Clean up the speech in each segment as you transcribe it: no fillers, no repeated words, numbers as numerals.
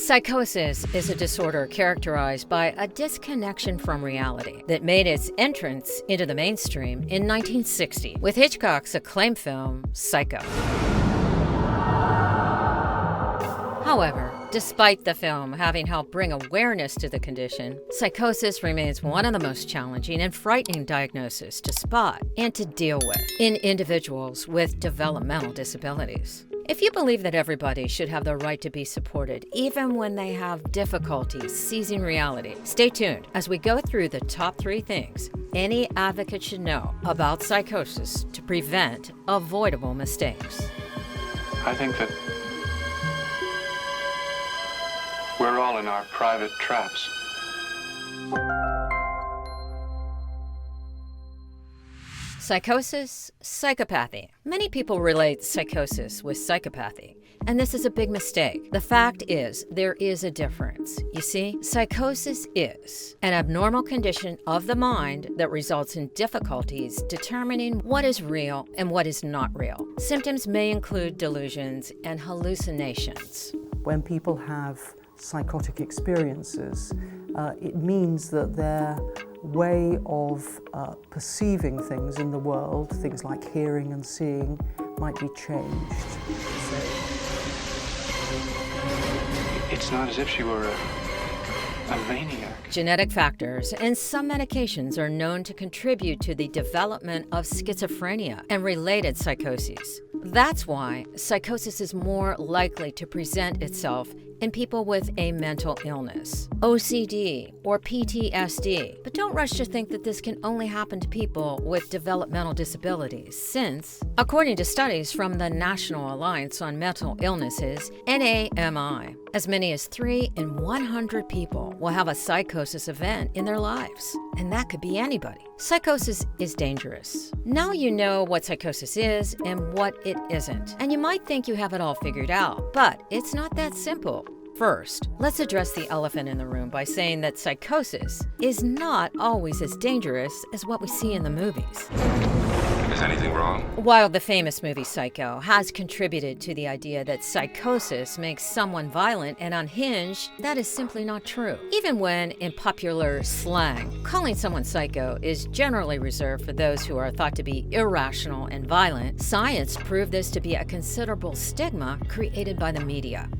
Psychosis is a disorder characterized by a disconnection from reality that made its entrance into the mainstream in 1960 with Hitchcock's acclaimed film, Psycho. However, despite the film having helped bring awareness to the condition, psychosis remains one of the most challenging and frightening diagnoses to spot and to deal with in individuals with developmental disabilities. If you believe that everybody should have the right to be supported, even when they have difficulties seizing reality, stay tuned as we go through the top 3 things any advocate should know about psychosis to prevent avoidable mistakes. I think that we're all in our private traps. Psychosis, psychopathy. Many people relate psychosis with psychopathy, and this is a big mistake. The fact is, there is a difference. You see, psychosis is an abnormal condition of the mind that results in difficulties determining what is real and what is not real. Symptoms may include delusions and hallucinations. When people have psychotic experiences, it means that their way of perceiving things in the world, things like hearing and seeing, might be changed. It's not as if she were a maniac. Genetic factors and some medications are known to contribute to the development of schizophrenia and related psychoses. That's why psychosis is more likely to present itself in people with a mental illness, OCD, or PTSD. But don't rush to think that this can only happen to people with developmental disabilities, since, according to studies from the National Alliance on Mental Illnesses, NAMI, as many as 3 in 100 people will have a psychosis event in their lives, and that could be anybody. Psychosis is dangerous. Now you know what psychosis is and what it isn't, and you might think you have it all figured out, but it's not that simple. First, let's address the elephant in the room by saying that psychosis is not always as dangerous as what we see in the movies. Is anything wrong? While the famous movie Psycho has contributed to the idea that psychosis makes someone violent and unhinged, that is simply not true. Even when, in popular slang, calling someone psycho is generally reserved for those who are thought to be irrational and violent, science proved this to be a considerable stigma created by the media.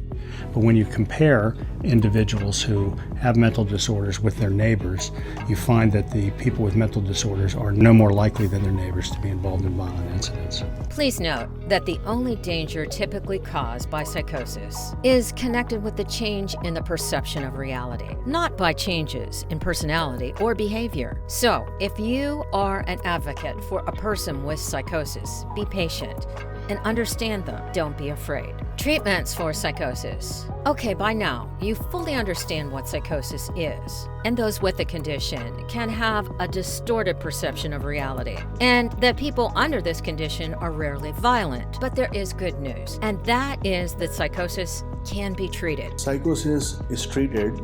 But when you compare individuals who have mental disorders with their neighbors, you find that the people with mental disorders are no more likely than their neighbors to be involved in violent incidents. Please note that the only danger typically caused by psychosis is connected with the change in the perception of reality, not by changes in personality or behavior. So, if you are an advocate for a person with psychosis, be patient and understand them. Don't be afraid. Treatments for psychosis. Okay, by now, you fully understand what psychosis is, and those with the condition can have a distorted perception of reality, and that people under this condition are rarely violent. But there is good news, and that is that psychosis can be treated. Psychosis is treated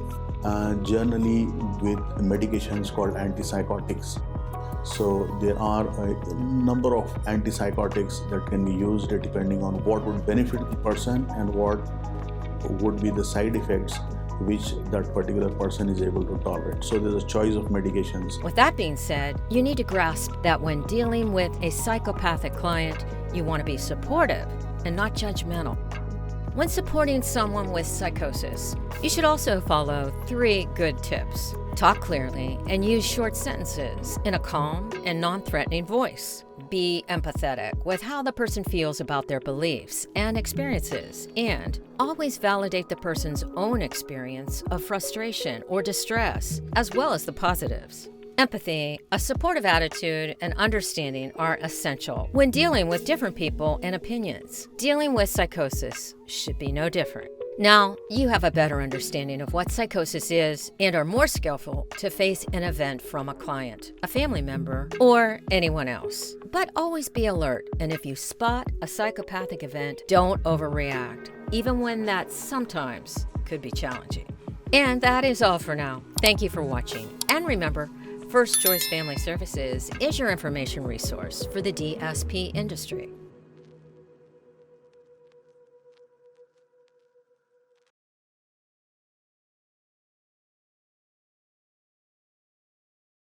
generally with medications called antipsychotics. So there are a number of antipsychotics that can be used depending on what would benefit the person and what would be the side effects which that particular person is able to tolerate. So there's a choice of medications. With that being said, you need to grasp that when dealing with a psychopathic client, you want to be supportive and not judgmental. When supporting someone with psychosis, you should also follow 3 good tips. Talk clearly and use short sentences in a calm and non-threatening voice. Be empathetic with how the person feels about their beliefs and experiences, and always validate the person's own experience of frustration or distress, as well as the positives. Empathy, a supportive attitude, and understanding are essential when dealing with different people and opinions. Dealing with psychosis should be no different. Now, you have a better understanding of what psychosis is and are more skillful to face an event from a client, a family member, or anyone else. But always be alert, and if you spot a psychopathic event, don't overreact, even when that sometimes could be challenging. And that is all for now. Thank you for watching. And remember, First Choice Family Services is your information resource for the DSP industry.